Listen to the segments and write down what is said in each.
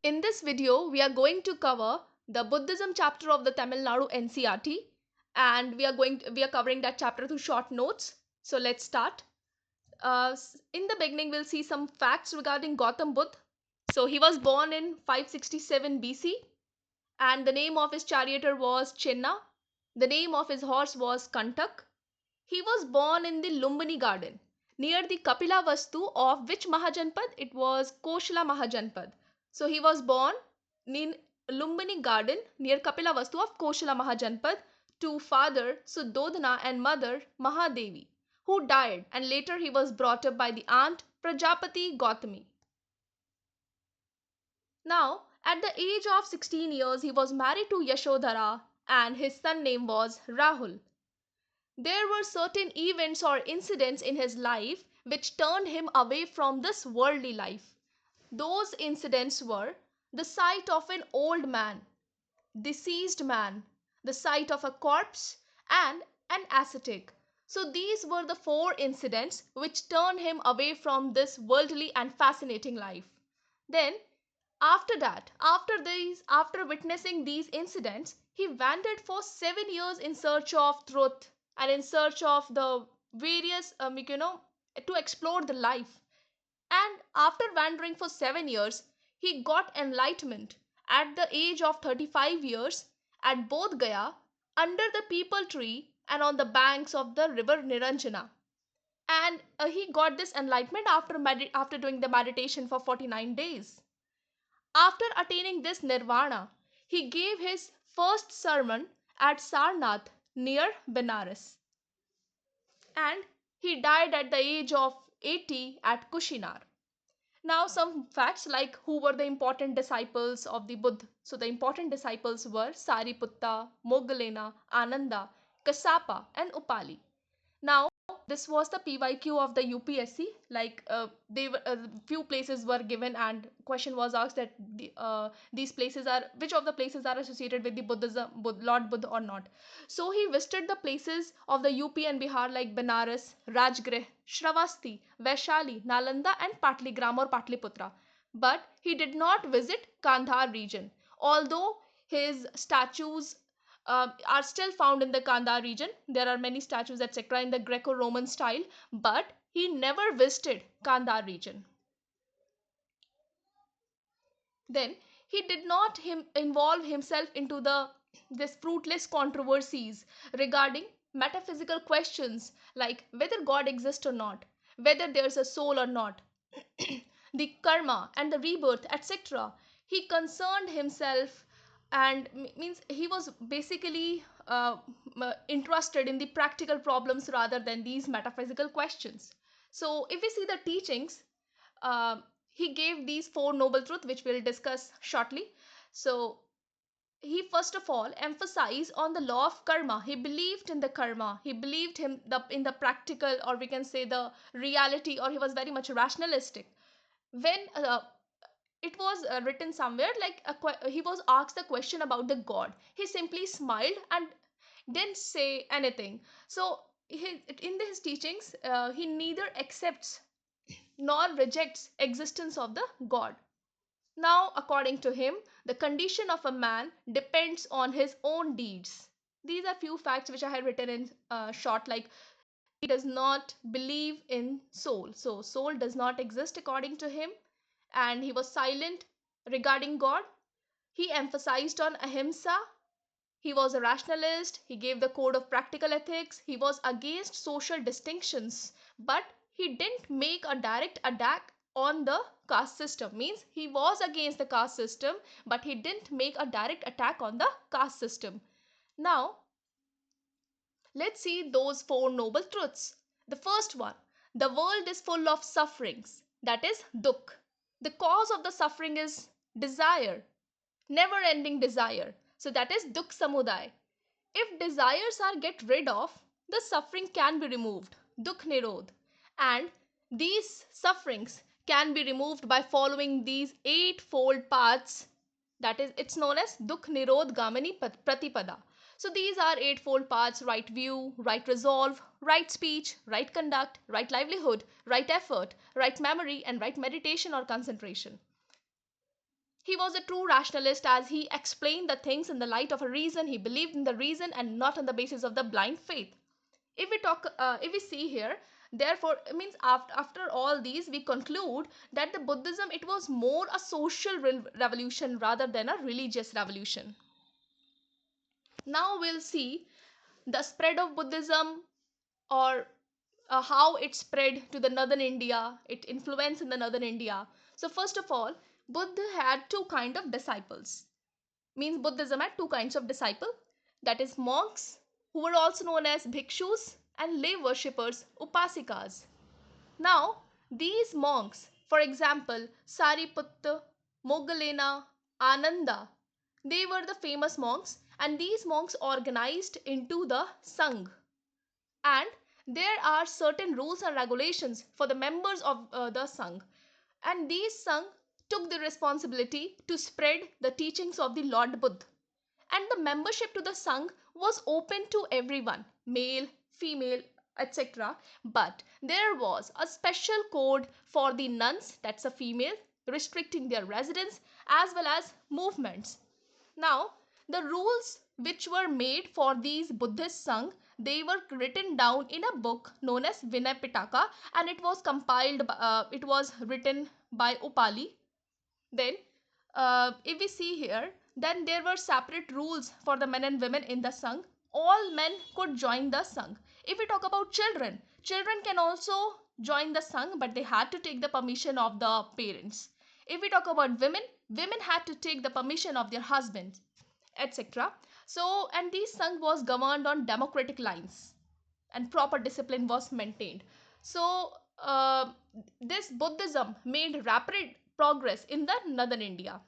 In this video, we are going to cover the Buddhism chapter of the Tamil Nadu NCERT, and we are covering that chapter through short notes. So let's start. In the beginning, we'll see some facts regarding Gautam Buddha. So he was born in 567 BC, and the name of his charioteer was Chenna. The name of his horse was Kantak. He was born in the Lumbini garden near the Kapila Vastu of which Mahajanpad? It was Koshala Mahajanpad. So he was born in Lumbini garden near Kapila Vastu of Koshala Mahajanpad to father Suddhodana and mother Mahadevi, who died, and later he was brought up by the aunt Prajapati Gautami. Now, at the age of 16 years, he was married to Yashodhara and his son name was Rahul. There were certain events or incidents in his life which turned him away from this worldly life. Those incidents were the sight of an old man, deceased man, the sight of a corpse, and an ascetic. So these were the four incidents which turned him away from this worldly and fascinating life. Then after that, after witnessing these incidents, he wandered for 7 years in search of truth and in search of the various, to explore the life. And after wandering for 7 years, he got enlightenment at the age of 35 years at Bodh Gaya under the peepal tree and on the banks of the river Niranjana. And he got this enlightenment after doing the meditation for 49 days. After attaining this nirvana, he gave his first sermon at Sarnath near Benares, and he died at the age of 80 at Kushinar. Now, some facts like who were the important disciples of the Buddha. So, the important disciples were Sariputta, Moggallana, Ananda, Kassapa, and Upali. Now, this was the PYQ of the UPSC. Like few places were given, and question was asked that these places are which of the places are associated with the Buddhism, Lord Buddha or not. So he visited the places of the UP and Bihar like Banaras, Rajgrih, Shravasti, Vaishali, Nalanda, and Patligram or Patliputra. But he did not visit Kandhar region, although his statues are still found in the Kandahar region. There are many statues, etc., in the Greco-Roman style, but he never visited Kandahar region. Then he did not involve himself into this fruitless controversies regarding metaphysical questions like whether God exists or not, whether there's a soul or not, the karma and the rebirth, etc. He concerned himself and means he was basically interested in the practical problems rather than these metaphysical questions. So if we see the teachings, uh, he gave these four noble truths which we'll discuss shortly. So he first of all emphasized on the law of karma. He believed in the karma, he believed in the practical, or we can say the reality, or he was very much rationalistic. When it was written somewhere like he was asked a question about the god, he simply smiled and didn't say anything. So in his teachings, he neither accepts nor rejects existence of the god. Now according to him, the condition of a man depends on his own deeds. These are few facts which I had written in short, like he does not believe in soul, so soul does not exist according to him, and he was silent regarding God. He emphasized on ahimsa. He was a rationalist. He gave the code of practical ethics. He was against social distinctions, but he didn't make a direct attack on the caste system. Means he was against the caste system, but he didn't make a direct attack on the caste system. Now, let's see those four noble truths. The first one, the world is full of sufferings, that is, dukh. The cause of the suffering is desire, never ending desire. So, that is dukh samudaya. If desires are get rid of, the suffering can be removed, dukh nirod. And these sufferings can be removed by following these eightfold paths. That is, it's known as dukh nirod gamani pratipada. So these are eightfold paths: right view, right resolve, right speech, right conduct, right livelihood, right effort, right memory, and right meditation or concentration. He was a true rationalist as he explained the things in the light of a reason. He believed in the reason and not on the basis of the blind faith. If we see here, therefore, it means after all these, we conclude that the Buddhism, it was more a social revolution rather than a religious revolution. Now we'll see the spread of Buddhism, or how it spread to the northern India, it influenced in the northern India. So first of all, Buddha had two kind of disciples. Means Buddhism had two kinds of disciple, that is monks, who were also known as bhikshus, and lay worshippers, upasikas. Now these monks, for example Sariputta, Moggallana, Ananda, they were the famous monks, and these monks organized into the Sangh, and there are certain rules and regulations for the members of the Sangh, and these Sangh took the responsibility to spread the teachings of the Lord Buddha, and the membership to the Sangh was open to everyone, male, female, etc. But there was a special code for the nuns, that's a female, restricting their residence as well as movements. Now, the rules which were made for these Buddhist Sangh, they were written down in a book known as Vinay Pitaka, and it was it was written by Upali. Then, if we see here, then there were separate rules for the men and women in the Sangh. All men could join the Sangh. If we talk about children, children can also join the Sangh, but they had to take the permission of the parents. If we talk about women, women had to take the permission of their husbands, etc. So, and this Sangh was governed on democratic lines, and proper discipline was maintained. So, this Buddhism made rapid progress in the northern India.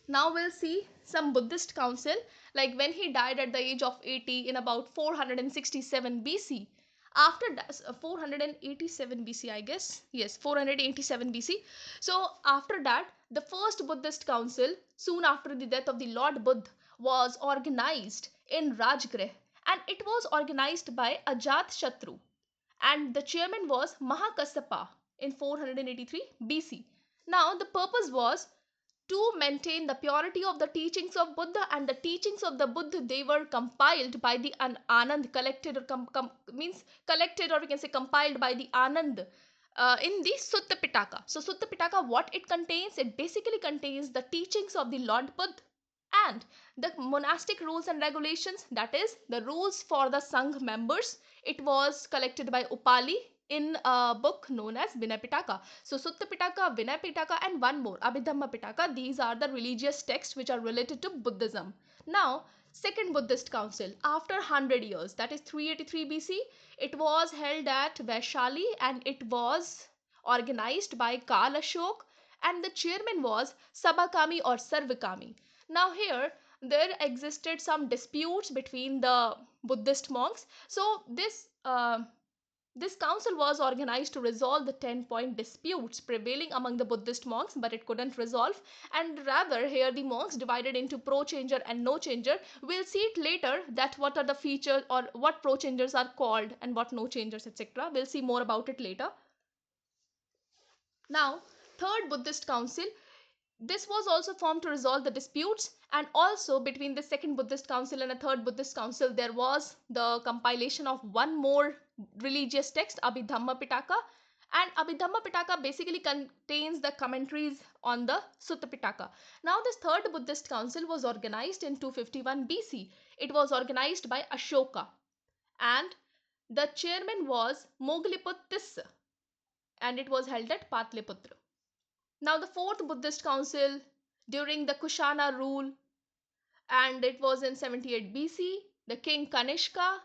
Now we'll see some Buddhist council, like when he died at the age of 80 in about 467 BC. After that, 487 BC, I guess. Yes, 487 BC. So after that, the first Buddhist council, soon after the death of the Lord Buddha, was organized in Rajgrih, and it was organized by Ajat Shatru, and the chairman was Mahakassapa in 483 BC. Now the purpose was to maintain the purity of the teachings of Buddha, and the teachings of the Buddha, they were compiled by the Anand, collected or means collected, or we can say compiled by the Anand in the Sutta Pitaka. So Sutta Pitaka, what it contains? It basically contains the teachings of the Lord Buddha and the monastic rules and regulations, that is the rules for the Sangh members. It was collected by Upali in a book known as Vinay Pitaka. So Sutta Pitaka, Vinay Pitaka, and one more, Abhidhamma Pitaka, these are the religious texts which are related to Buddhism. Now, second Buddhist council, after 100 years, that is 383 BC, it was held at Vaishali, and it was organized by Kal Ashok, and the chairman was Sabakami or Sarvakami. Now here, there existed some disputes between the Buddhist monks. So this council was organized to resolve the 10-point disputes prevailing among the Buddhist monks, but it couldn't resolve. And rather, here the monks divided into pro-changer and no-changer. We'll see it later that what are the features, or what pro-changers are called and what no-changers, etc. We'll see more about it later. Now, third Buddhist council, this was also formed to resolve the disputes, and also between the second Buddhist council and a third Buddhist council, there was the compilation of one more religious text, Abhidhamma Pitaka. And Abhidhamma Pitaka basically contains the commentaries on the Sutta Pitaka. Now this third Buddhist council was organized in 251 BC. It was organized by Ashoka, and the chairman was Moggalliput, and it was held at Patliputra. Now the fourth Buddhist council during the Kushana rule, and it was in 78 BC, the king Kanishka,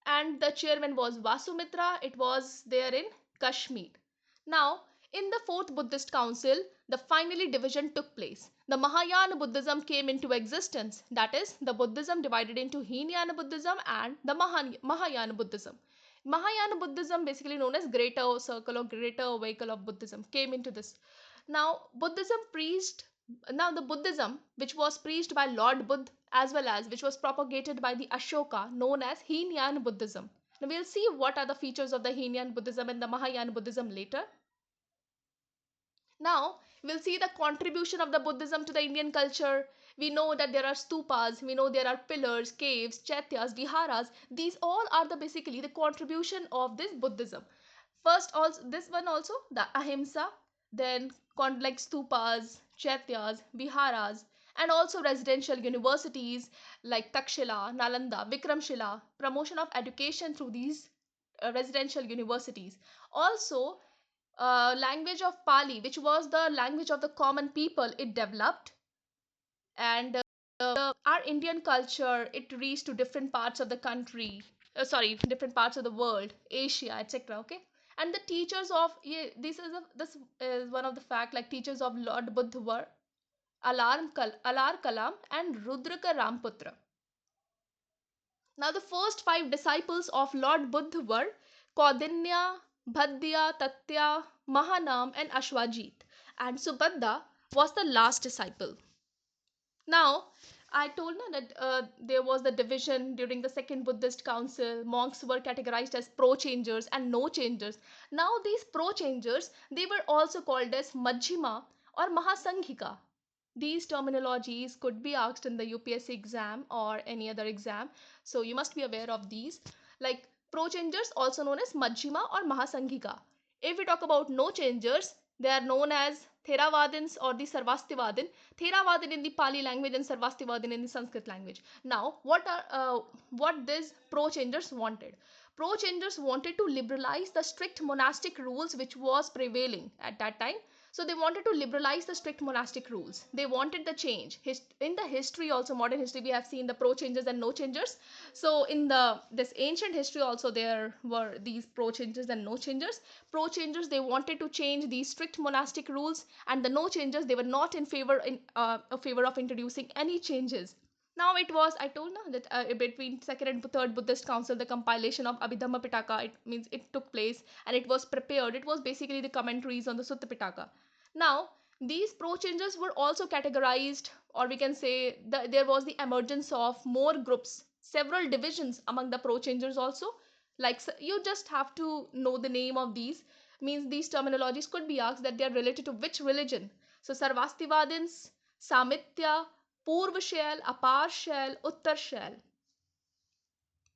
and the chairman was Vasumitra. It was there in Kashmir. Now in the fourth Buddhist council, the finally division took place. The Mahayana Buddhism came into existence, that is the Buddhism divided into Hinyana Buddhism and the Mahayana Buddhism. Mahayana Buddhism, basically known as greater circle or greater vehicle of Buddhism, came into this. Now the Buddhism which was preached by Lord Buddha, as well as which was propagated by the Ashoka, known as Hinyan Buddhism. Now we'll see what are the features of the Hinyan Buddhism and the Mahayana Buddhism later. Now We'll see the contribution of the Buddhism to the Indian culture. We know that there are stupas, we know there are pillars, caves, chaityas, viharas. These all are the basically the contribution of this Buddhism. First, also this one also the ahimsa, then like stupas, chaityas, viharas, and also residential universities like Takshila, Nalanda, Vikramshila, promotion of education through these residential universities. Also, language of Pali, which was the language of the common people, it developed, and our Indian culture it reached to different parts of the country. Different parts of the world, Asia, etc. Okay, and the teachers of yeah, this is one of the fact like teachers of Lord Buddha were Alar Kalam and Rudraka Ramputra. Now, the first five disciples of Lord Buddha were Kaudinya, Bhadya, Tatya, Mahanam, and Ashwajit, and Subhadda was the last disciple. Now, I told you that there was the division during the second Buddhist council. Monks were categorized as pro-changers and no-changers. Now, these pro-changers, they were also called as Majjhima or Mahasanghika. These terminologies could be asked in the UPSC exam or any other exam. So you must be aware of these. Like pro-changers also known as Majjhima or Mahasanghika. If we talk about no-changers, they are known as Theravadins or the Sarvastivadin. Theravadin in the Pali language and Sarvastivadin in the Sanskrit language. Now, what these pro-changers wanted? Pro-changers wanted to liberalize the strict monastic rules which was prevailing at that time. So they wanted to liberalize the strict monastic rules. They wanted the change. In the history also, modern history, we have seen the pro-changers and no-changers. So in this ancient history also, there were these pro-changers and no-changers. Pro-changers, they wanted to change these strict monastic rules, and the no-changers, they were not in favor of introducing any changes. Now it was, I told now that between second and third Buddhist council, the compilation of Abhidhamma Pitaka, it means it took place and it was prepared. It was basically the commentaries on the Sutta Pitaka. Now, these pro-changers were also categorized, or we can say there was the emergence of more groups, several divisions among the pro-changers also. Like you just have to know the name of these, means these terminologies could be asked that they are related to which religion. So Sarvastivadins, Samitya, Purvashal, Aparshal, Uttarshal.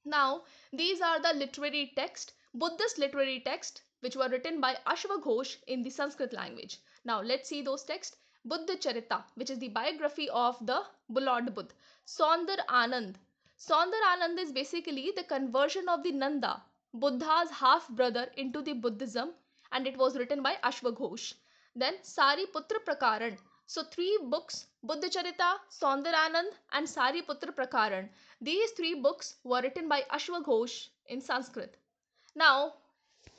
Now, these are the literary text, Buddhist literary text, which were written by Ashwaghosh in the Sanskrit language. Now, let's see those texts. Buddha Charita, which is the biography of the Lord Buddha. Saundar Anand. Saundar Anand is basically the conversion of the Nanda, Buddha's half brother, into the Buddhism, and it was written by Ashwaghosh. Then Sariputra Prakaran. So three books, Buddha Charita, Saundar Anand, and Sariputra Prakaran. These three books were written by Ashwaghosh in Sanskrit. Now,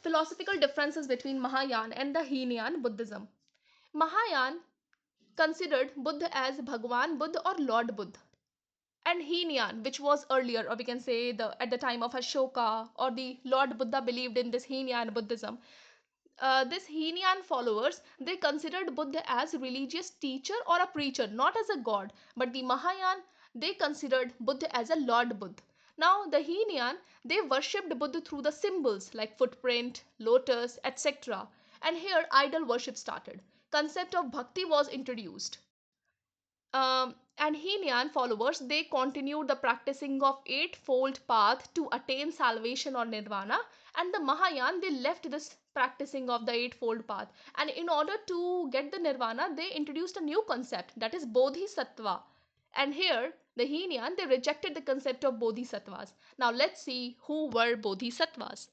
philosophical differences between Mahayana and the Hinyan Buddhism. Mahayana considered Buddha as Bhagwan Buddha or Lord Buddha. And Hinyan, which was earlier, or we can say at the time of Ashoka, or the Lord Buddha believed in this Hinyan Buddhism. This Hinyan followers, they considered Buddha as a religious teacher or a preacher, not as a god. But the Mahayana, they considered Buddha as a Lord Buddha. Now, the Hinyan, they worshipped Buddha through the symbols like footprint, lotus, etc. And here, idol worship started. Concept of bhakti was introduced. And Hinyan followers, they continued the practicing of eightfold path to attain salvation or nirvana, and the Mahayana, they left this practicing of the eightfold path, and in order to get the nirvana, they introduced a new concept, that is Bodhisattva. And here the Hinyan, they rejected the concept of Bodhisattvas. Now let's see who were Bodhisattvas.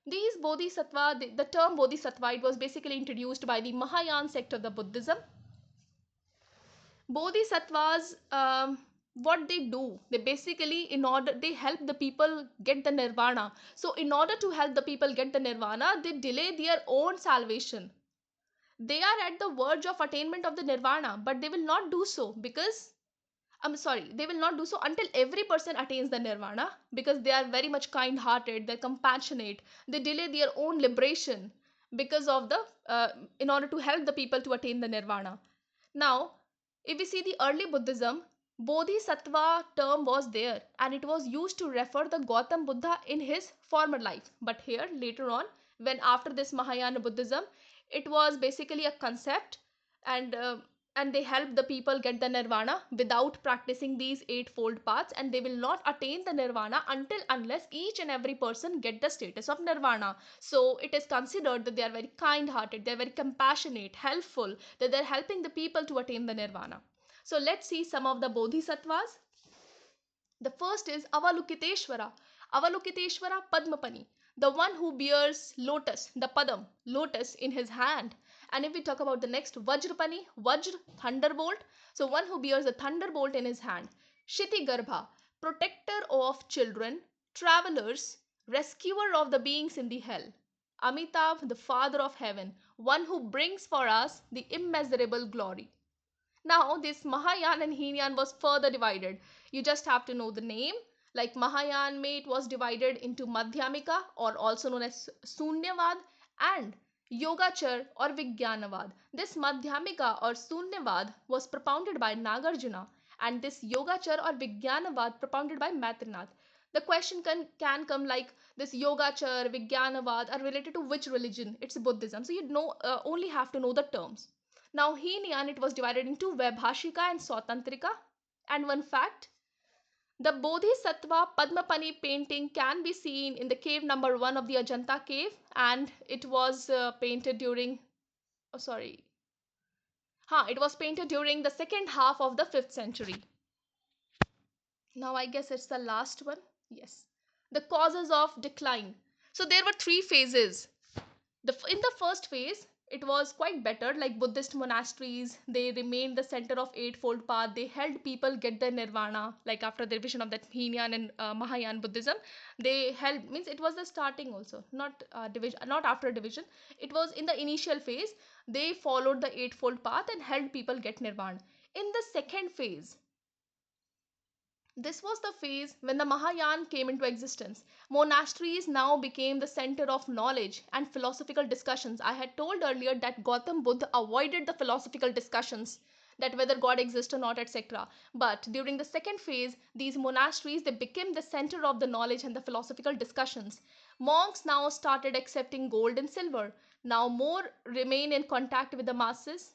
These Bodhisattva, the term Bodhisattva, it was basically introduced by the Mahayana sect of the Buddhism. Bodhisattvas, what they do, they basically, in order, they help the people get the nirvana. So in order to help the people get the nirvana, they delay their own salvation. They are at the verge of attainment of the nirvana, but they will not do so because they will not do so until every person attains the nirvana, because they are very much kind hearted, they're compassionate, they delay their own liberation because of the in order to help the people to attain the nirvana. Now, if we see the early Buddhism, Bodhisattva term was there and it was used to refer the Gautam Buddha in his former life. But here later on, when after this Mahayana Buddhism, it was basically a concept, and and they help the people get the nirvana without practicing these eightfold paths, and they will not attain the nirvana until unless each and every person get the status of nirvana. So it is considered that they are very kind hearted, they are very compassionate, helpful, that they are helping the people to attain the nirvana. So let's see some of the bodhisattvas. The first is Avalokiteshvara. Avalokiteshvara Padmapani, the one who bears lotus, the Padam, lotus in his hand. And if we talk about the next, Vajrapani, Vajr, thunderbolt. So one who bears a thunderbolt in his hand. Shiti Garbha, protector of children, travelers, rescuer of the beings in the hell. Amitav, the father of heaven, one who brings for us the immeasurable glory. Now, this Mahayana and Hinyan was further divided. You just have to know the name. Like Mahayana, it was divided into Madhyamika, or also known as Sunyavad, and Yogachar or Vijnanavad. This Madhyamika or Sunyavad was propounded by Nagarjuna, and this Yogachar or Vijnanavad propounded by Matrinath. The question can come like this: Yogachar, Vijnanavad are related to which religion? It's Buddhism. So you know only have to know the terms. Now, Hinyan, it was divided into Vaibhashika and Swatantrika. And one fact, the Bodhisattva Padmapani painting can be seen in the cave number 1 of the Ajanta cave, and it was painted during, oh, sorry, it was painted during the second half of the 5th century. Now, I guess it's the last one. Yes. The causes of decline. So, there were 3 phases. In the first phase, it was quite better, like Buddhist monasteries, they remained the center of eightfold path, they helped people get their nirvana, like after the division of that Hinyan and Mahayana Buddhism. They helped, means it was the starting also, not division, not after division. It was in the initial phase, they followed the eightfold path and helped people get nirvana. In the second phase, this was the phase when the Mahayana came into existence. Monasteries now became the center of knowledge and philosophical discussions. I had told earlier that Gautam Buddha avoided the philosophical discussions, that whether God exists or not, etc. But during the second phase, these monasteries, they became the center of the knowledge and the philosophical discussions. Monks now started accepting gold and silver. Now more remain in contact with the masses.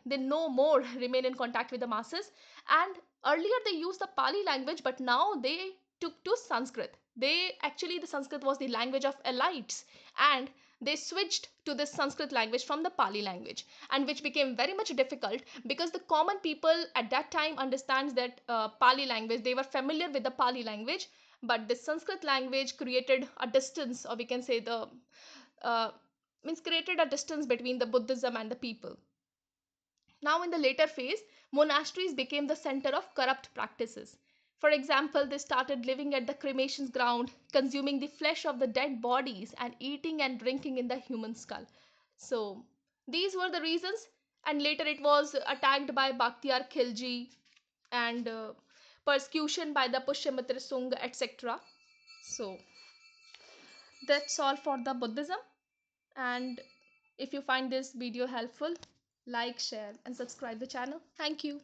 They no more remain in contact with the masses, and earlier they used the Pali language, but now they took to Sanskrit. They actually, the Sanskrit was the language of elites, and they switched to this Sanskrit language from the Pali language, and which became very much difficult because the common people at that time understands that Pali language. They were familiar with the Pali language, but the Sanskrit language created a distance, or we can say the uh, means created a distance between the Buddhism and the people. Now, in the later phase, monasteries became the center of corrupt practices. For example, they started living at the cremation ground, consuming the flesh of the dead bodies, and eating and drinking in the human skull. So, these were the reasons, and later it was attacked by Bakhtiyar Khilji and persecution by the Pushyamitra Sungha, etc. So, that's all for the Buddhism. And if you find this video helpful, like, share, and subscribe the channel. Thank you.